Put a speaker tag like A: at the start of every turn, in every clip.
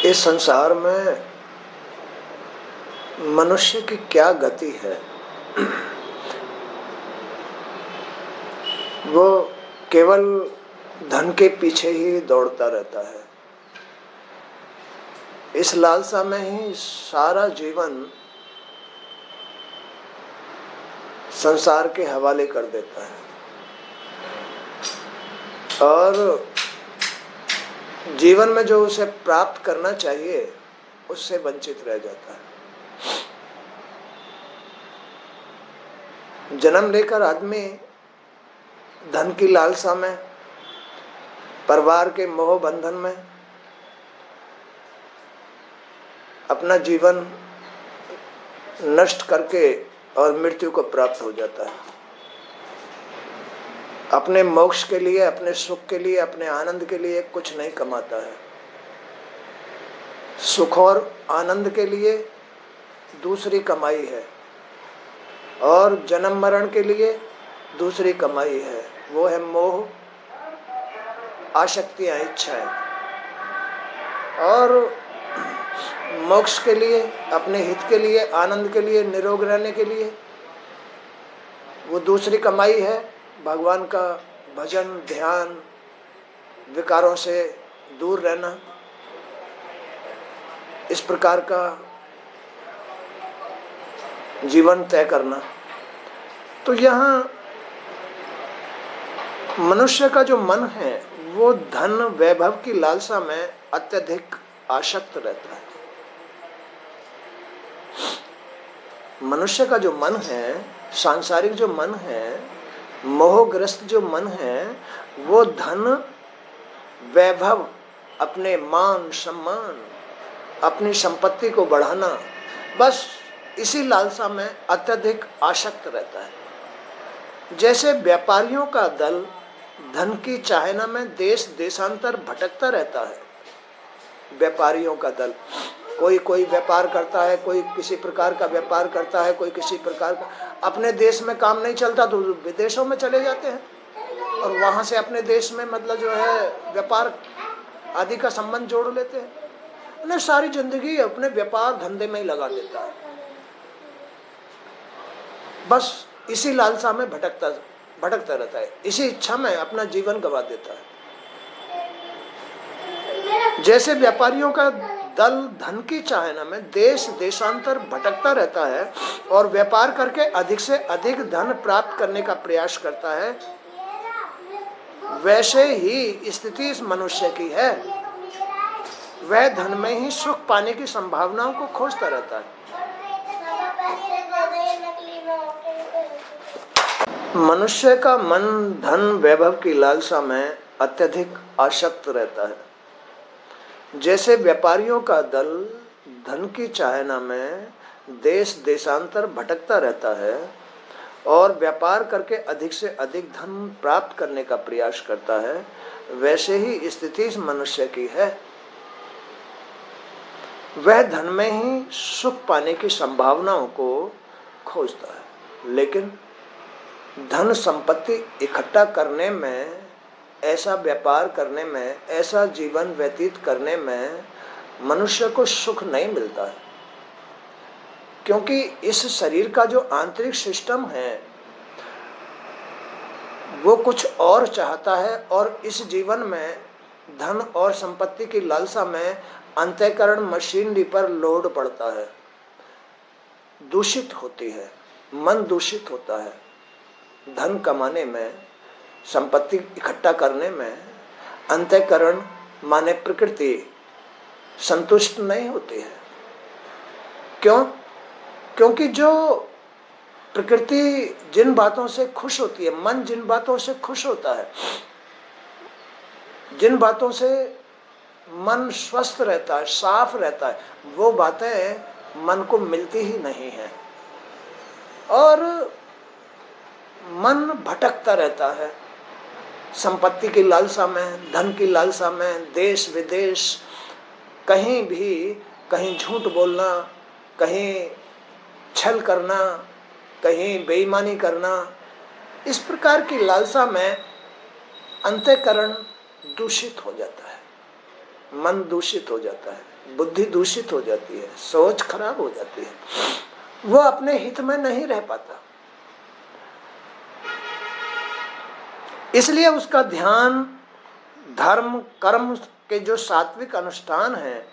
A: इस संसार में मनुष्य की क्या गति है। वो केवल धन के पीछे ही दौड़ता रहता है। इस लालसा में ही सारा जीवन संसार के हवाले कर देता है और जीवन में जो उसे प्राप्त करना चाहिए उससे वंचित रह जाता है। जन्म लेकर आदमी धन की लालसा में, परिवार के मोह बंधन में अपना जीवन नष्ट करके और मृत्यु को प्राप्त हो जाता है। अपने मोक्ष के लिए, अपने सुख के लिए, अपने आनंद के लिए कुछ नहीं कमाता है। सुख और आनंद के लिए दूसरी कमाई है और जन्म मरण के लिए दूसरी कमाई है। वो है मोह, आसक्तियां, इच्छाएं। और मोक्ष के लिए, अपने हित के लिए, आनंद के लिए, निरोग रहने के लिए वो दूसरी कमाई है भगवान का भजन, ध्यान, विकारों से दूर रहना। इस प्रकार का जीवन तय करना। तो यहाँ मनुष्य का जो मन है वो धन वैभव की लालसा में अत्यधिक आसक्त रहता है। मनुष्य का जो मन है, सांसारिक जो मन है, मोहग्रस्त जो मन है, वो धन, वैभव, अपने मान सम्मान, अपनी संपत्ति को बढ़ाना, बस इसी लालसा में अत्यधिक आसक्त रहता है। जैसे व्यापारियों का दल धन की चाहना में देश देशांतर भटकता रहता है। व्यापारियों का दल, कोई व्यापार करता है, कोई किसी प्रकार का व्यापार करता है, कोई किसी प्रकार का। अपने देश में काम नहीं चलता तो विदेशों में चले जाते हैं और वहां से अपने देश में मतलब जो है व्यापार आदि का संबंध जोड़ लेते हैं। उन्हें सारी जिंदगी अपने व्यापार धंधे में ही लगा देता है। बस इसी लालसा में भटकता रहता है, इसी इच्छा में अपना जीवन गंवा देता है। जैसे व्यापारियों का दल धन की चाहना में देश देशांतर भटकता रहता है और व्यापार करके अधिक से अधिक धन प्राप्त करने का प्रयास करता है, वैसे ही स्थिति इस मनुष्य की है। वह धन में ही सुख पाने की संभावनाओं को खोजता रहता है। मनुष्य का मन धन वैभव की लालसा में अत्यधिक आसक्त रहता है। जैसे व्यापारियों का दल धन की चाहना में देश देशांतर भटकता रहता है और व्यापार करके अधिक से अधिक धन प्राप्त करने का प्रयास करता है, वैसे ही स्थिति इस मनुष्य की है। वह धन में ही सुख पाने की संभावनाओं को खोजता है, लेकिन धन संपत्ति इकट्ठा करने में, ऐसा व्यापार करने में, ऐसा जीवन व्यतीत करने में मनुष्य को सुख नहीं मिलता है। क्योंकि इस शरीर का जो आंतरिक सिस्टम है वो कुछ और चाहता है और इस जीवन में धन और संपत्ति की लालसा में अंतःकरण मशीनरी पर लोड पड़ता है, दूषित होती है, मन दूषित होता है। धन कमाने में, संपत्ति इकट्ठा करने में अंतःकरण माने प्रकृति संतुष्ट नहीं होती है। क्यों? क्योंकि जो प्रकृति जिन बातों से खुश होती है, मन जिन बातों से खुश होता है, जिन बातों से मन स्वस्थ रहता है, साफ रहता है, वो बातें मन को मिलती ही नहीं है और मन भटकता रहता है संपत्ति की लालसा में, धन की लालसा में, देश विदेश, कहीं भी, कहीं झूठ बोलना, कहीं छल करना, कहीं बेईमानी करना। इस प्रकार की लालसा में अंतःकरण दूषित हो जाता है। मन दूषित हो जाता है, बुद्धि दूषित हो जाती है, सोच खराब हो जाती है, वो अपने हित में नहीं रह पाता। इसलिए उसका ध्यान धर्म कर्म के जो सात्विक अनुष्ठान है,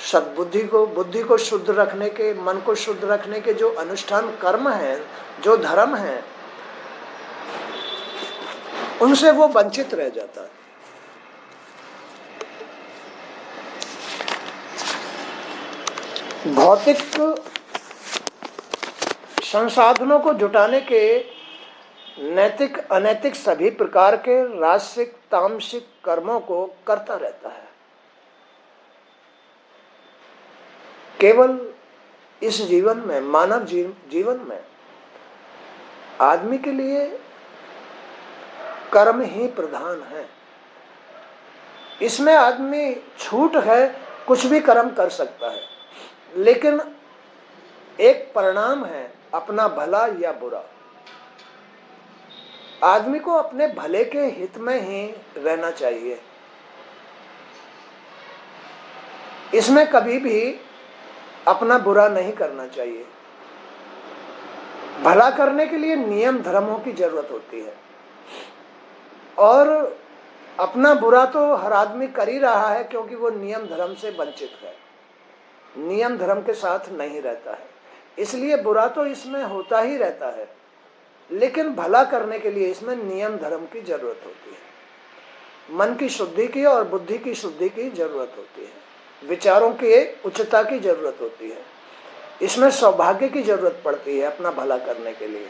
A: सद्बुद्धि को, बुद्धि को शुद्ध रखने के, मन को शुद्ध रखने के जो अनुष्ठान कर्म है, जो धर्म है, उनसे वो वंचित रह जाता है। भौतिक संसाधनों को जुटाने के नैतिक अनैतिक सभी प्रकार के राजसिक तामसिक कर्मों को करता रहता है। केवल इस जीवन में, मानव जीवन में आदमी के लिए कर्म ही प्रधान है। इसमें आदमी छूट है, कुछ भी कर्म कर सकता है, लेकिन एक परिणाम है अपना भला या बुरा। आदमी को अपने भले के हित में ही रहना चाहिए। इसमें कभी भी अपना बुरा नहीं करना चाहिए। भला करने के लिए नियम धर्मों की जरूरत होती है, और अपना बुरा तो हर आदमी कर ही रहा है, क्योंकि वो नियम धर्म से वंचित है, नियम धर्म के साथ नहीं रहता है, इसलिए बुरा तो इसमें होता ही रहता है। लेकिन भला करने के लिए इसमें नियम धर्म की जरूरत होती है, मन की शुद्धि की और बुद्धि की शुद्धि की जरूरत होती है, विचारों की उच्चता की जरूरत होती है, इसमें सौभाग्य की जरूरत पड़ती है अपना भला करने के लिए।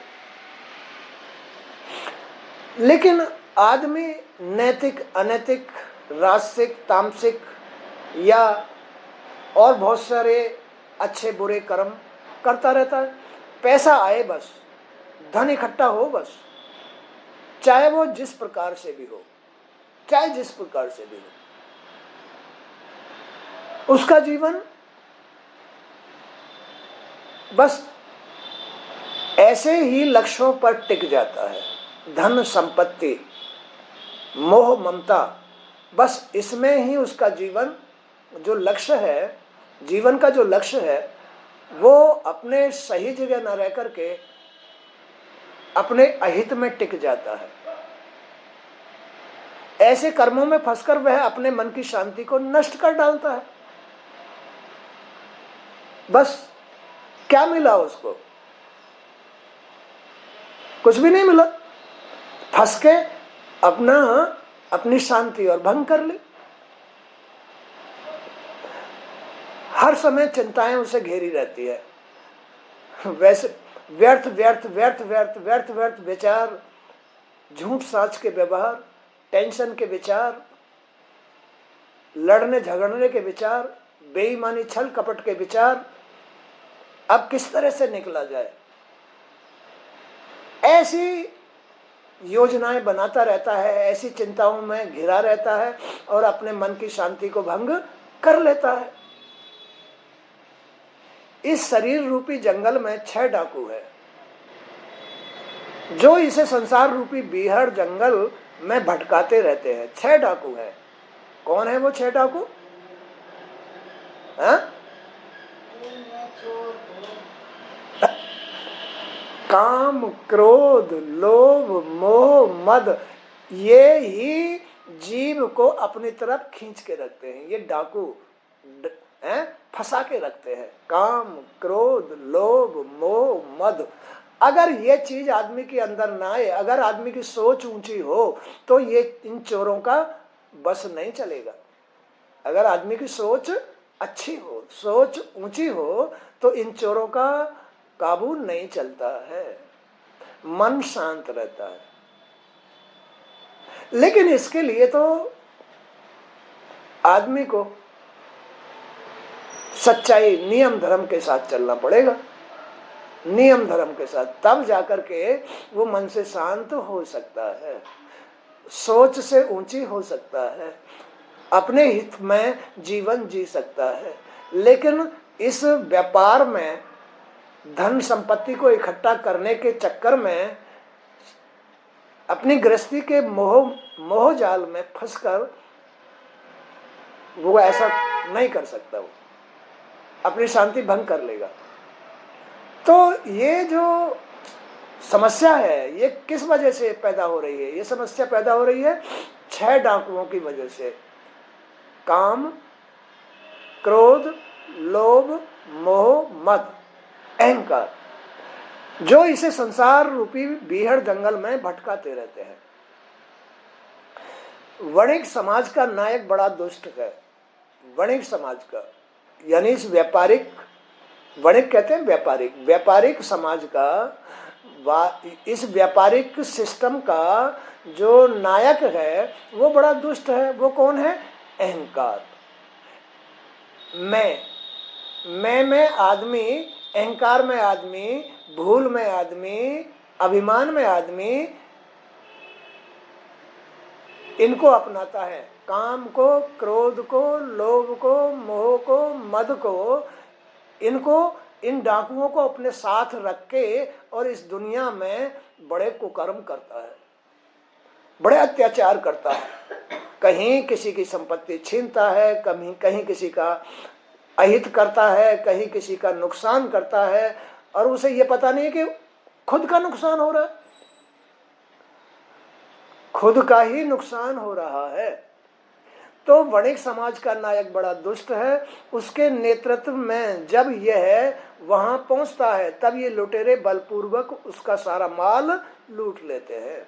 A: लेकिन आदमी नैतिक अनैतिक राजसिक तामसिक या और बहुत सारे अच्छे बुरे कर्म करता रहता है। पैसा आए बस, धन इकट्ठा हो बस, चाहे वो जिस प्रकार से भी हो, चाहे जिस प्रकार से भी हो, उसका जीवन बस ऐसे ही लक्ष्यों पर टिक जाता है। धन संपत्ति मोह ममता, बस इसमें ही उसका जीवन जो लक्ष्य है, जीवन का जो लक्ष्य है, वो अपने सही जगह न रह करके अपने अहित में टिक जाता है। ऐसे कर्मों में फंसकर वह अपने मन की शांति को नष्ट कर डालता है। बस क्या मिला उसको? कुछ भी नहीं मिला। फंस के अपनी शांति और भंग कर ली। हर समय चिंताएं उसे घेरी रहती है। वैसे व्यर्थ व्यर्थ व्यर्थ व्यर्थ व्यर्थ व्यर्थ विचार, झूठ साच के व्यवहार, टेंशन के विचार, लड़ने झगड़ने के विचार, बेईमानी छल कपट के विचार, अब किस तरह से निकला जाए, ऐसी योजनाएं बनाता रहता है, ऐसी चिंताओं में घिरा रहता है और अपने मन की शांति को भंग कर लेता है। इस शरीर रूपी जंगल में 6 डाकू है, जो इसे संसार रूपी बीहड़ जंगल में भटकाते रहते हैं। 6 डाकू हैं। कौन है वो 6 डाकू? काम क्रोध लोभ मोह मद, ये ही जीव को अपनी तरफ खींच के रखते हैं। ये डाकू फंसा के रखते हैं। काम क्रोध लोभ मोह मद, अगर ये चीज आदमी के अंदर ना आए, अगर आदमी की सोच ऊंची हो, तो ये इन चोरों का बस नहीं चलेगा। अगर आदमी की सोच अच्छी हो, सोच ऊंची हो, तो इन चोरों का काबू नहीं चलता है, मन शांत रहता है। लेकिन इसके लिए तो आदमी को सच्चाई नियम धर्म के साथ चलना पड़ेगा। नियम धर्म के साथ, तब जाकर के वो मन से शांत हो सकता है, सोच से ऊंची हो सकता है, अपने हित में जीवन जी सकता है। लेकिन इस व्यापार में धन संपत्ति को इकट्ठा करने के चक्कर में अपनी गृहस्थी के मोह जाल में फंसकर वो ऐसा नहीं कर सकता, वो अपनी शांति भंग कर लेगा। तो ये जो समस्या है ये किस वजह से पैदा हो रही है? ये समस्या पैदा हो रही है 6 डाकुओं की वजह से। काम, क्रोध, लोभ, मोह, मद, अहंकार, जो इसे संसार रूपी बीहड़ जंगल में भटकाते रहते हैं। वणिक समाज का नायक बड़ा दुष्ट है। वणिक समाज का यानी इस व्यापारिक, वणिक कहते हैं व्यापारिक, व्यापारिक समाज का, इस व्यापारिक सिस्टम का जो नायक है वो बड़ा दुष्ट है। वो कौन है? अहंकार। मैं में आदमी, अहंकार में आदमी, भूल में आदमी, अभिमान में आदमी इनको अपनाता है। काम को, क्रोध को, लोभ को, मोह को, मद को, इनको, इन डाकुओं को अपने साथ रख के और इस दुनिया में बड़े कुकर्म करता है, बड़े अत्याचार करता है। कहीं किसी की संपत्ति छीनता है, कहीं किसी का अहित करता है, कहीं किसी का नुकसान करता है, और उसे ये पता नहीं कि खुद का नुकसान हो रहा है, खुद का ही नुकसान हो रहा है। तो वणिक समाज का नायक बड़ा दुष्ट है। उसके नेतृत्व में जब यह वहां पहुंचता है तब ये लुटेरे बलपूर्वक उसका सारा माल लूट लेते हैं।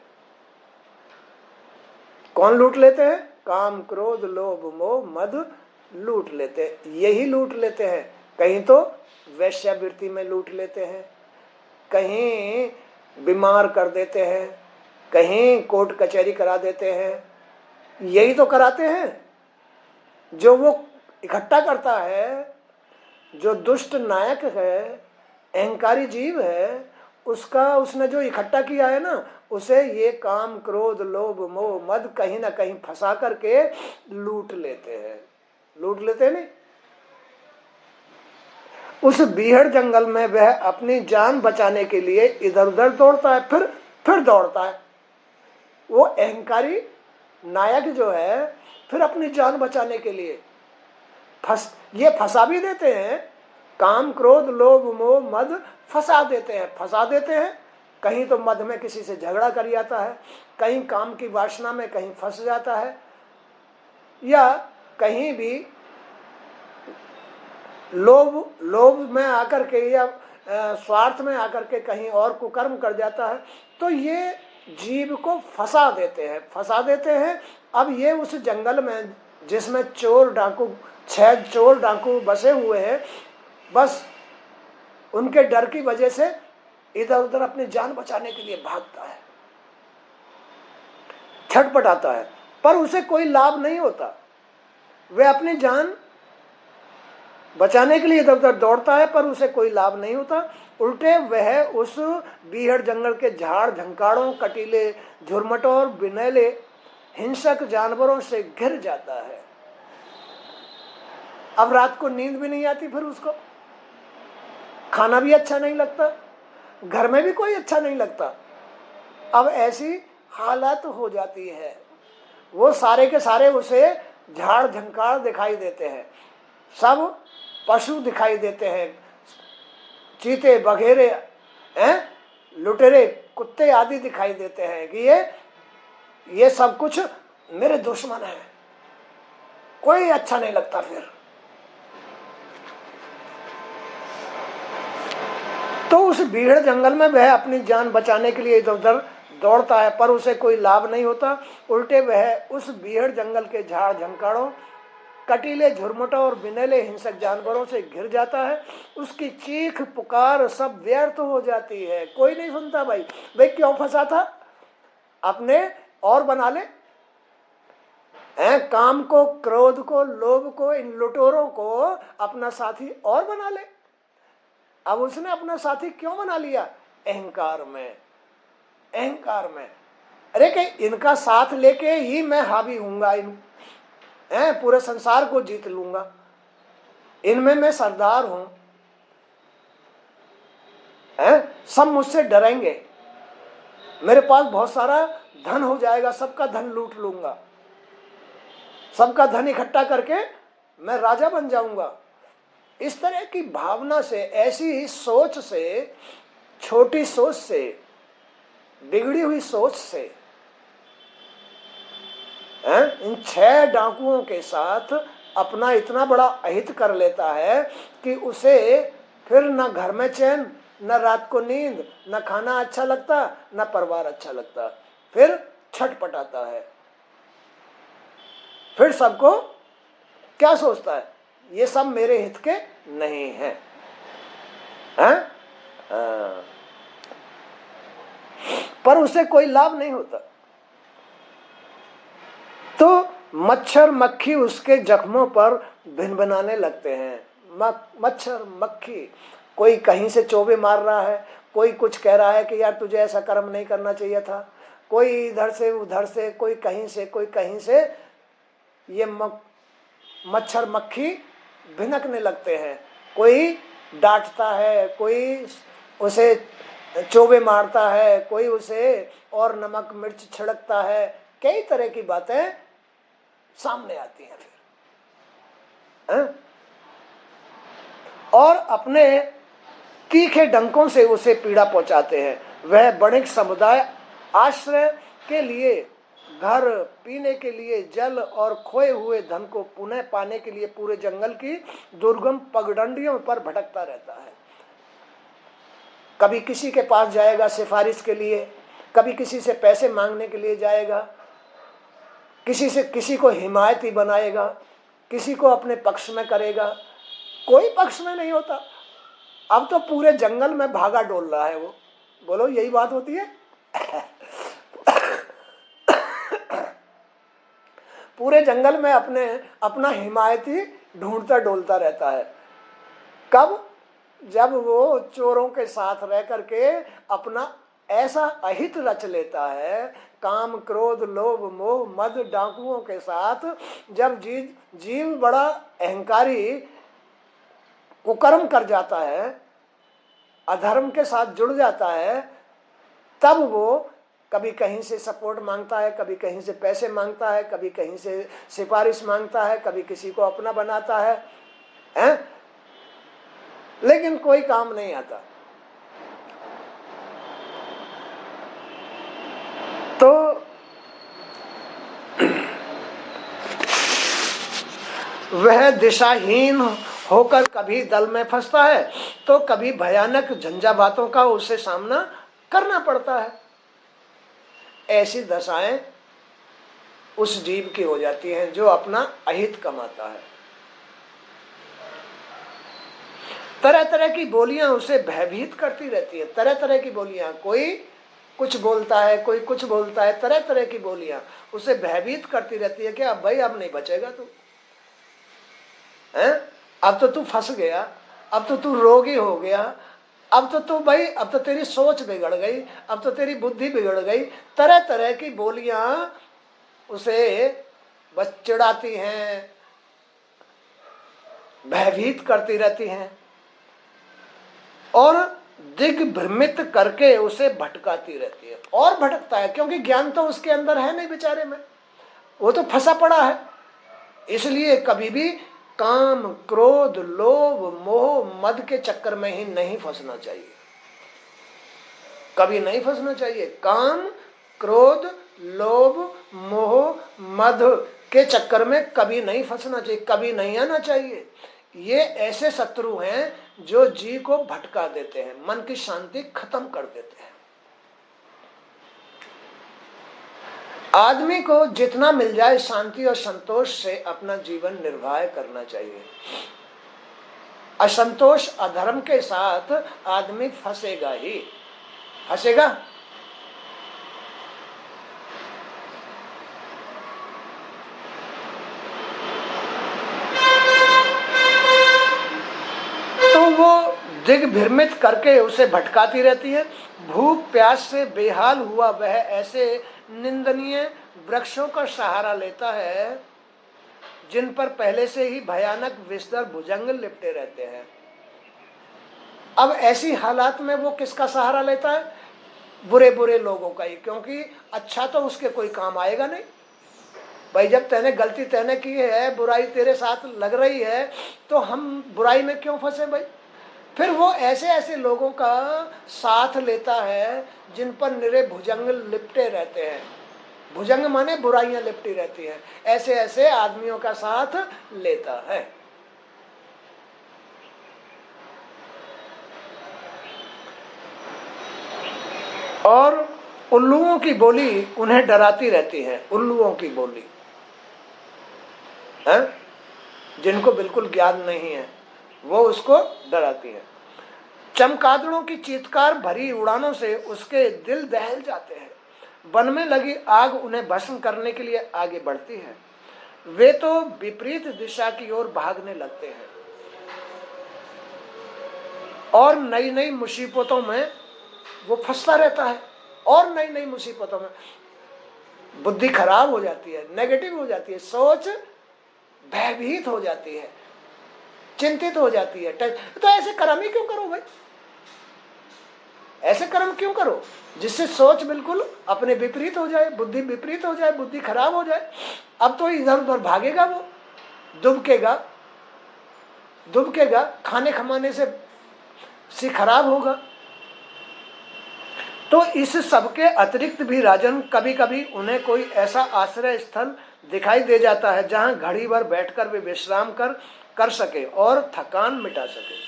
A: कौन लूट लेते हैं? काम, क्रोध, लोभ, मोह, मद लूट लेते हैं। यही लूट लेते हैं। कहीं तो वैश्यावृत्ति में लूट लेते हैं, कहीं बीमार कर देते हैं, कहीं कोर्ट कचहरी करा देते हैं। यही तो कराते हैं। जो वो इकट्ठा करता है, जो दुष्ट नायक है, अहंकारी जीव है, उसने जो इकट्ठा किया है ना, उसे ये काम, क्रोध, लोभ, मोह, मद कहीं ना कहीं फंसा करके लूट लेते हैं। लूट लेते नहीं। उस बीहड़ जंगल में वह अपनी जान बचाने के लिए इधर उधर दौड़ता है, फिर दौड़ता है। वो अहंकारी नायक जो है फिर अपनी जान बचाने के लिए ये फंसा भी देते हैं। काम, क्रोध, लोभ, मोह, मद फंसा देते हैं। कहीं तो मद में किसी से झगड़ा कर जाता है, कहीं काम की वासना में कहीं फंस जाता है, या कहीं भी लोभ में आकर के या स्वार्थ में आकर के कहीं और कुकर्म कर जाता है। तो ये जीव को फंसा देते हैं। अब ये उस जंगल में जिसमें 6 चोर डाकू बसे हुए हैं, बस उनके डर की वजह से इधर उधर अपनी जान बचाने के लिए भागता है, छटपटाता है, पर उसे कोई लाभ नहीं होता। वह अपनी जान बचाने के लिए इधर उधर दौड़ता है पर उसे कोई लाभ नहीं होता। उल्टे वह उस बीहड़ जंगल के झाड़ झंकाड़ों, कटीले झुरमटों और बिनैले हिंसक जानवरों से घिर जाता है। अब रात को नींद भी नहीं आती, फिर उसको खाना भी अच्छा नहीं लगता, घर में भी कोई अच्छा नहीं लगता। अब ऐसी हालत हो जाती है। वो सारे के सारे उसे झाड़ झंकाड़ दिखाई देते हैं, सब पशु दिखाई देते हैं, चीते, बघेरे, लुटेरे, कुत्ते आदि दिखाई देते हैं कि ये सब कुछ मेरे दुश्मन है। कोई अच्छा नहीं लगता। फिर तो उस बीहड़ जंगल में वह अपनी जान बचाने के लिए इधर उधर दौड़ता है पर उसे कोई लाभ नहीं होता। उल्टे वह उस बीहड़ जंगल के झाड़ झंकाड़ों, कटीले झुरमुटों और बिनेले हिंसक जानवरों से घिर जाता है। उसकी चीख पुकार सब व्यर्थ हो जाती है। कोई नहीं सुनता। भाई क्यों फंसा था? अपने और बना ले, काम को, क्रोध को, लोभ को, इन लुटेरों को अपना साथी और बना ले। अब उसने अपना साथी क्यों बना लिया? अहंकार में। अरे कि इनका साथ लेके ही मैं हावी हूंगा, पूरे संसार को जीत लूंगा, इनमें मैं सरदार हूं, सब मुझसे डरेंगे, मेरे पास बहुत सारा धन हो जाएगा, सबका धन लूट लूंगा। सबका धन इकट्ठा करके मैं राजा बन जाऊंगा। इस तरह की भावना से, ऐसी ही सोच से, छोटी सोच से, बिगड़ी हुई सोच से इन 6 डाकुओं के साथ अपना इतना बड़ा अहित कर लेता है कि उसे फिर न घर में चैन, न रात को नींद, न खाना अच्छा लगता, न परिवार अच्छा लगता, फिर छटपटाता है। फिर सबको क्या सोचता है, ये सब मेरे हित के नहीं है, पर उसे कोई लाभ नहीं होता। तो मच्छर मक्खी उसके जख्मों पर भिनभिनाने लगते हैं। मच्छर मक्खी, कोई कहीं से चोबे मार रहा है, कोई कुछ कह रहा है कि यार तुझे ऐसा कर्म नहीं करना चाहिए था, कोई इधर से उधर से, कोई कहीं से कोई कहीं से, ये मच्छर मक्खी भिनकने लगते हैं। कोई डांटता है, कोई उसे चोबे मारता है, कोई उसे और नमक मिर्च छिड़कता है, कई तरह की बातें सामने आती हैं फिर, और अपने तीखे डंकों से उसे पीड़ा पहुंचाते हैं। वह बणिक समुदाय आश्रय के लिए, घर, पीने के लिए जल और खोए हुए धन को पुनः पाने के लिए पूरे जंगल की दुर्गम पगडंडियों पर भटकता रहता है। कभी किसी के पास जाएगा सिफारिश के लिए, कभी किसी से पैसे मांगने के लिए जाएगा, किसी को हिमायती बनाएगा, किसी को अपने पक्ष में करेगा, कोई पक्ष में नहीं होता। अब तो पूरे जंगल में भागा डोल रहा है वो। बोलो यही बात होती है। पूरे जंगल में अपना हिमायती ढूंढता डोलता रहता है। कब? जब वो चोरों के साथ रह करके अपना ऐसा अहित रच लेता है, काम क्रोध लोभ मोह मद डाकुओं के साथ, जब जीव बड़ा अहंकारी कुकर्म कर जाता है, अधर्म के साथ जुड़ जाता है, तब वो कभी कहीं से सपोर्ट मांगता है, कभी कहीं से पैसे मांगता है, कभी कहीं से सिफारिश मांगता है, कभी किसी को अपना बनाता है, लेकिन कोई काम नहीं आता। तो वह दिशाहीन होकर कभी दल में फंसता है, तो कभी भयानक झंझावातों का उसे सामना करना पड़ता है। ऐसी दशाएं उस जीव की हो जाती हैं जो अपना अहित कमाता है। तरह तरह की बोलियां उसे भयभीत करती रहती है, तरह तरह की बोलियां, कोई कुछ बोलता है, कोई कुछ बोलता है, तरह तरह की बोलियां उसे भयभीत करती रहती है कि अब भाई अब नहीं बचेगा तू, अब तो तू फंस गया, अब तो तू रोगी हो गया, अब तो तू भाई, अब तो तेरी सोच बिगड़ गई, अब तो तेरी बुद्धि बिगड़ गई। तरह तरह की बोलियां उसे बस चिढ़ाती हैं, भयभीत करती रहती हैं और दिग्भ्रमित करके उसे भटकाती रहती है। और भटकता है क्योंकि ज्ञान तो उसके अंदर है नहीं बेचारे में, वो तो फंसा पड़ा है। इसलिए कभी भी काम क्रोध लोभ मोह मद के चक्कर में ही नहीं फंसना चाहिए, कभी नहीं फंसना चाहिए। काम क्रोध लोभ मोह मद के चक्कर में कभी नहीं फंसना चाहिए, कभी नहीं आना चाहिए। ये ऐसे शत्रु हैं जो जी को भटका देते हैं, मन की शांति खत्म कर देते हैं। आदमी को जितना मिल जाए शांति और संतोष से अपना जीवन निर्वाह करना चाहिए। असंतोष अधर्म के साथ आदमी फंसेगा ही फंसेगा। तो वो दिग्भ्रमित करके उसे भटकाती रहती है। भूख प्यास से बेहाल हुआ वह ऐसे निंदनीय वृक्षों का सहारा लेता है जिन पर पहले से ही भयानक विस्तर भुजंग लिपटे रहते हैं। अब ऐसी हालात में वो किसका सहारा लेता है? बुरे बुरे लोगों का ही, क्योंकि अच्छा तो उसके कोई काम आएगा नहीं। भाई जब तैने गलती तैने की है, बुराई तेरे साथ लग रही है, तो हम बुराई में क्यों फंसे भाई। फिर वो ऐसे ऐसे लोगों का साथ लेता है जिन पर निरे भुजंग लिपटे रहते हैं। भुजंग माने बुराइयां लिपटी रहती हैं, ऐसे ऐसे आदमियों का साथ लेता है। और उल्लुओं की बोली उन्हें डराती रहती है। उल्लुओं की बोली है, जिनको बिल्कुल ज्ञान नहीं है, वो उसको डराती है। चमगादड़ों की चीत्कार भरी उड़ानों से उसके दिल दहल जाते हैं। वन में लगी आग उन्हें भस्म करने के लिए आगे बढ़ती है। वे तो विपरीत दिशा की ओर भागने लगते हैं और नई नई मुसीबतों में वो फंसता रहता है। और नई नई मुसीबतों में बुद्धि खराब हो जाती है, नेगेटिव हो जाती है, सोच भयभीत हो जाती है, चिंतित हो जाती है। तो ऐसे कर्म ही क्यों करो भाई, ऐसे कर्म क्यों करो जिससे सोच बिल्कुल अपने विपरीत हो जाए, बुद्धि विपरीत हो जाए, बुद्धि खराब हो जाए। अब तो इधर उधर भागेगा, वो दुबकेगा दुबकेगा, खाने खमाने से खराब होगा। तो इस सबके अतिरिक्त भी राजन कभी कभी उन्हें कोई ऐसा आश्रय स्थल दिखाई दे जाता है जहां घड़ी भर बैठकर वे विश्राम कर सके और थकान मिटा सके।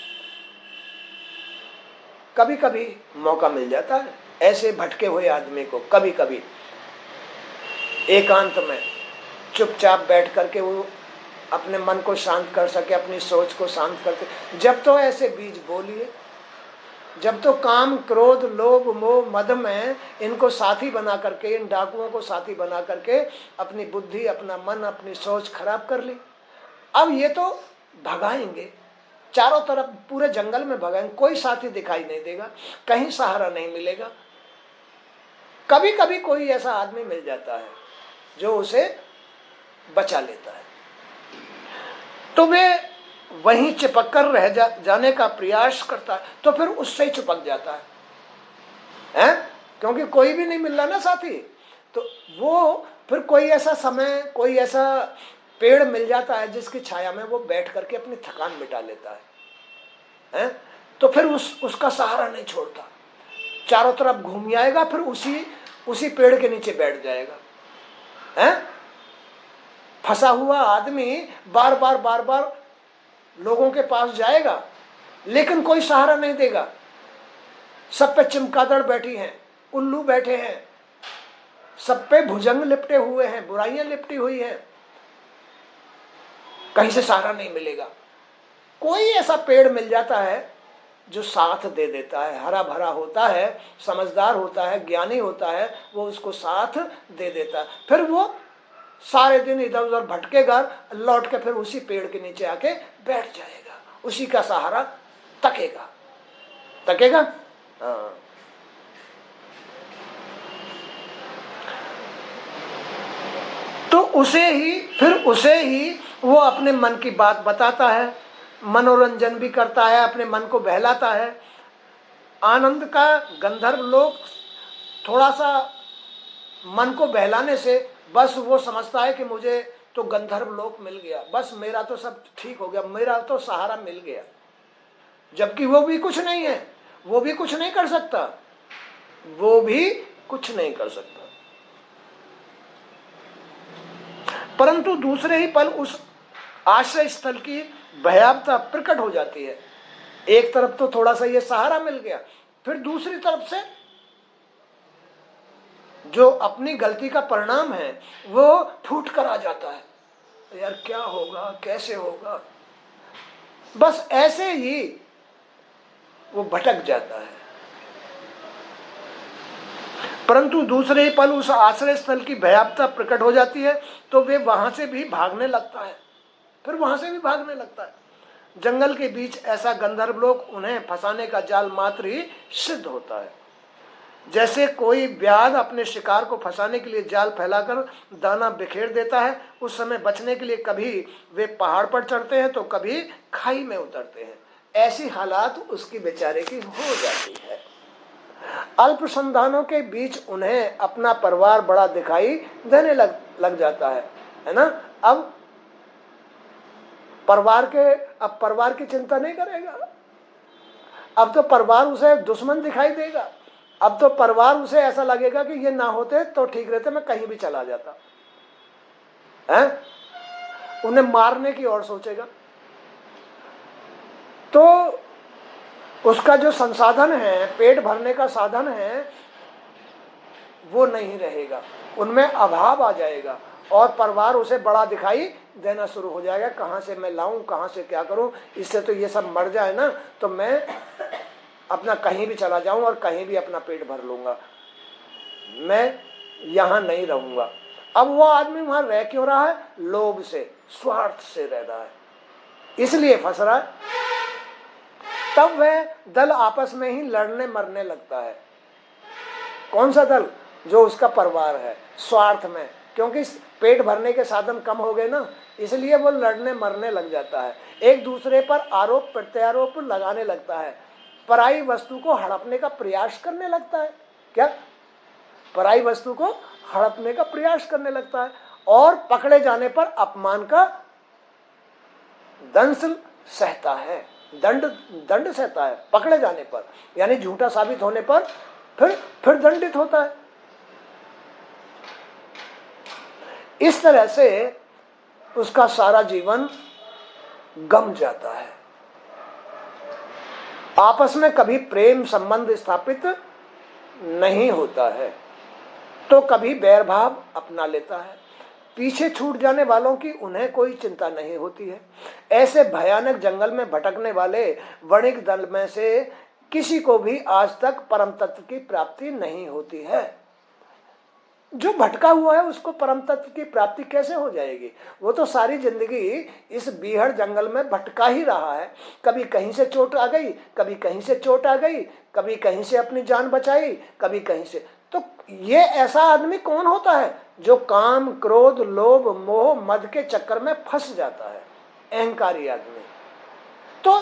A: कभी कभी मौका मिल जाता है ऐसे भटके हुए आदमी को, कभी कभी एकांत में चुपचाप बैठ करके वो अपने मन को शांत कर सके, अपनी सोच को शांत करके। जब तो ऐसे बीज बोलिए, जब तो काम क्रोध लोभ मोह मद में इनको साथी बना करके, इन डाकुओं को साथी बना करके अपनी बुद्धि, अपना मन, अपनी सोच खराब कर ली। अब ये तो भगाएंगे चारों तरफ, पूरे जंगल में भगाएंगे, कोई साथी दिखाई नहीं देगा, कहीं सहारा नहीं मिलेगा। कभी कभी कोई ऐसा आदमी मिल जाता है जो उसे बचा लेता है, तो वे वहीं चिपक कर रह जाने का प्रयास करता है, तो फिर उससे ही चिपक जाता है, क्योंकि कोई भी नहीं मिल रहा ना साथी। तो वो फिर कोई ऐसा समय, कोई ऐसा पेड़ मिल जाता है जिसकी छाया में वो बैठ करके अपनी थकान मिटा लेता है, तो फिर उसका सहारा नहीं छोड़ता, चारों तरफ घूम आएगा, फिर उसी पेड़ के नीचे बैठ जाएगा। फंसा हुआ आदमी बार बार लोगों के पास जाएगा, लेकिन कोई सहारा नहीं देगा। सब पे चमगादड़ बैठी हैं, उल्लू बैठे हैं, सब पे भुजंग लिपटे हुए हैं, बुराइयां लिपटी हुई हैं, कहीं से सहारा नहीं मिलेगा। कोई ऐसा पेड़ मिल जाता है जो साथ दे देता है, हरा भरा होता है, समझदार होता है, ज्ञानी होता है, वो उसको साथ दे देता है। फिर वो सारे दिन इधर उधर भटकेगा, लौट के फिर उसी पेड़ के नीचे आके बैठ जाएगा, उसी का सहारा तकेगा। तो उसे ही वो अपने मन की बात बताता है, मनोरंजन भी करता है, अपने मन को बहलाता है। आनंद का गंधर्व लोग थोड़ा सा मन को बहलाने से बस वो समझता है कि मुझे तो गंधर्व लोक मिल गया, बस मेरा तो सब ठीक हो गया, मेरा तो सहारा मिल गया। जबकि वो भी कुछ नहीं है, वो भी कुछ नहीं कर सकता, वो भी कुछ नहीं कर सकता। परंतु दूसरे ही पल उस आश्रय स्थल की भयावहता प्रकट हो जाती है। एक तरफ तो थोड़ा सा ये सहारा मिल गया, फिर दूसरी तरफ से जो अपनी गलती का परिणाम है वो फूट कर आ जाता है। यार क्या होगा, कैसे होगा, बस ऐसे ही वो भटक जाता है। परंतु दूसरे ही पल उस आश्रय स्थल की भयावहता प्रकट हो जाती है, तो वे वहां से भी भागने लगता है, फिर वहां से भी भागने लगता है। जंगल के बीच ऐसा गंधर्व लोक उन्हें फंसाने का जाल मात्र ही सिद्ध होता है। जैसे कोई व्याध अपने शिकार को फंसाने के लिए जाल फैलाकर दाना बिखेर देता है, उस समय बचने के लिए कभी वे पहाड़ पर चढ़ते हैं तो कभी खाई में उतरते हैं। ऐसी हालात उसकी बेचारे की हो जाती है। अल्प संधानों के बीच उन्हें अपना परिवार बड़ा दिखाई देने लग जाता है। है ना। अब परिवार की चिंता नहीं करेगा। अब तो परिवार उसे दुश्मन दिखाई देगा। अब तो परिवार उसे ऐसा लगेगा कि ये ना होते तो ठीक रहते, मैं कहीं भी चला जाता है, उन्हें मारने की ओर सोचेगा। तो उसका जो संसाधन है, पेट भरने का साधन है, वो नहीं रहेगा, उनमें अभाव आ जाएगा और परिवार उसे बड़ा दिखाई देना शुरू हो जाएगा। कहाँ से मैं लाऊं, कहाँ से क्या करूं, इससे तो ये सब मर जाए ना, तो मैं अपना कहीं भी चला जाऊं और कहीं भी अपना पेट भर लूंगा, मैं यहाँ नहीं रहूंगा। अब वो आदमी वहां रह क्यों रहा है? लोभ से, स्वार्थ से रह रहा है, इसलिए फंस रहा है। तब वह दल आपस में ही लड़ने मरने लगता है। कौन सा दल? जो उसका परिवार है, स्वार्थ में, क्योंकि पेट भरने के साधन कम हो गए ना, इसलिए वो लड़ने मरने लग जाता है, एक दूसरे पर आरोप प्रत्यारोप लगाने लगता है, पराई वस्तु को हड़पने का प्रयास करने लगता है। क्या? पराई वस्तु को हड़पने का प्रयास करने लगता है और पकड़े जाने पर अपमान का दंश सहता है, दंड सहता है पकड़े जाने पर, यानी झूठा साबित होने पर फिर दंडित होता है। इस तरह से उसका सारा जीवन गम जाता है। आपस में कभी प्रेम संबंध स्थापित नहीं होता है, तो कभी बैर भाव अपना लेता है। पीछे छूट जाने वालों की उन्हें कोई चिंता नहीं होती है। ऐसे भयानक जंगल में भटकने वाले वणिक दल में से किसी को भी आज तक परम तत्व की प्राप्ति नहीं होती है। जो भटका हुआ है उसको परम तत्व की प्राप्ति कैसे हो जाएगी? वो तो सारी जिंदगी इस बीहड़ जंगल में भटका ही रहा है। कभी कहीं से चोट आ गई, कभी कहीं से चोट आ गई, कभी कहीं से अपनी जान बचाई, कभी कहीं से। तो ये ऐसा आदमी कौन होता है जो काम क्रोध लोभ मोह मद के चक्कर में फंस जाता है? अहंकारी आदमी। तो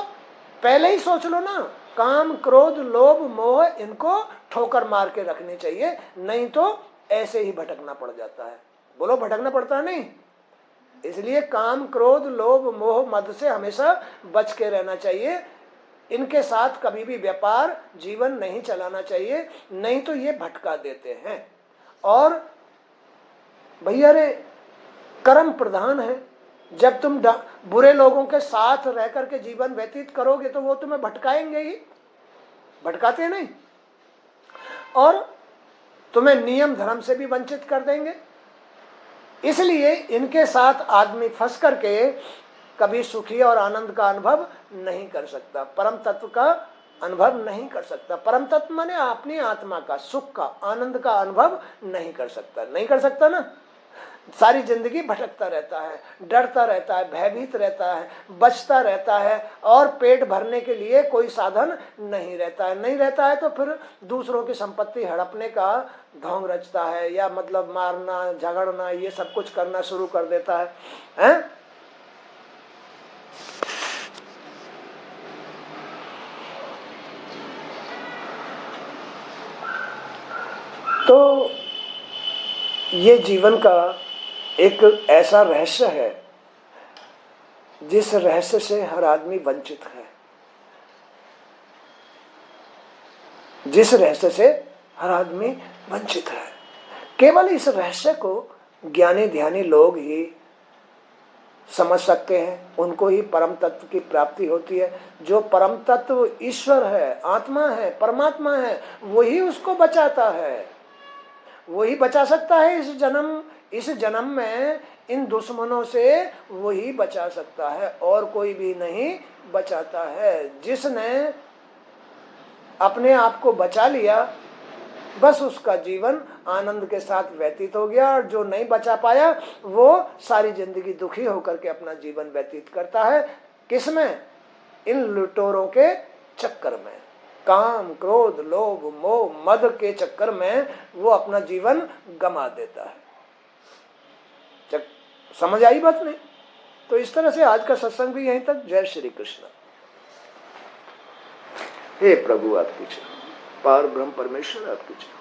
A: पहले ही सोच लो ना, काम क्रोध लोभ मोह इनको ठोकर मार के रखनी चाहिए, नहीं तो ऐसे ही भटकना पड़ जाता है। बोलो, भटकना पड़ता है नहीं? इसलिए काम क्रोध लोभ मोह मद से हमेशा बच के रहना चाहिए। इनके साथ कभी भी व्यापार जीवन नहीं चलाना चाहिए, नहीं तो ये भटका देते हैं। और भैया रे, कर्म प्रधान है। जब तुम बुरे लोगों के साथ रह करके जीवन व्यतीत करोगे तो वो तुम्हें भटकाएंगे ही, भटकाते नहीं, और तुम्हें नियम धर्म से भी वंचित कर देंगे। इसलिए इनके साथ आदमी फंस करके कभी सुखी और आनंद का अनुभव नहीं कर सकता, परम तत्व का अनुभव नहीं कर सकता। परम तत्व माने अपनी आत्मा का सुख का आनंद का अनुभव नहीं कर सकता, नहीं कर सकता ना। सारी जिंदगी भटकता रहता है, डरता रहता है, भयभीत रहता है, बचता रहता है, और पेट भरने के लिए कोई साधन नहीं रहता है। नहीं रहता है तो फिर दूसरों की संपत्ति हड़पने का ढोंग रचता है, या मतलब मारना झगड़ना ये सब कुछ करना शुरू कर देता है, हैं? तो ये जीवन का एक ऐसा रहस्य है जिस रहस्य से हर आदमी वंचित है, जिस रहस्य से हर आदमी वंचित है। केवल इस रहस्य को ज्ञानी ध्यानी लोग ही समझ सकते हैं, उनको ही परम तत्व की प्राप्ति होती है। जो परम तत्व ईश्वर है, आत्मा है, परमात्मा है, वही उसको बचाता है, वही बचा सकता है। इस जन्म में इन दुश्मनों से वही बचा सकता है, और कोई भी नहीं बचाता है। जिसने अपने आप को बचा लिया, बस उसका जीवन आनंद के साथ व्यतीत हो गया, और जो नहीं बचा पाया वो सारी जिंदगी दुखी होकर के अपना जीवन व्यतीत करता है। किसमें? इन लुटेरों के चक्कर में, काम क्रोध लोभ मोह मद के चक्कर में वो अपना जीवन गमा देता है। समझ आई बात नहीं? तो इस तरह से आज का सत्संग भी यहीं तक। जय श्री कृष्ण। हे प्रभु आपकी जय, पार ब्रह्म परमेश्वर आपकी जय।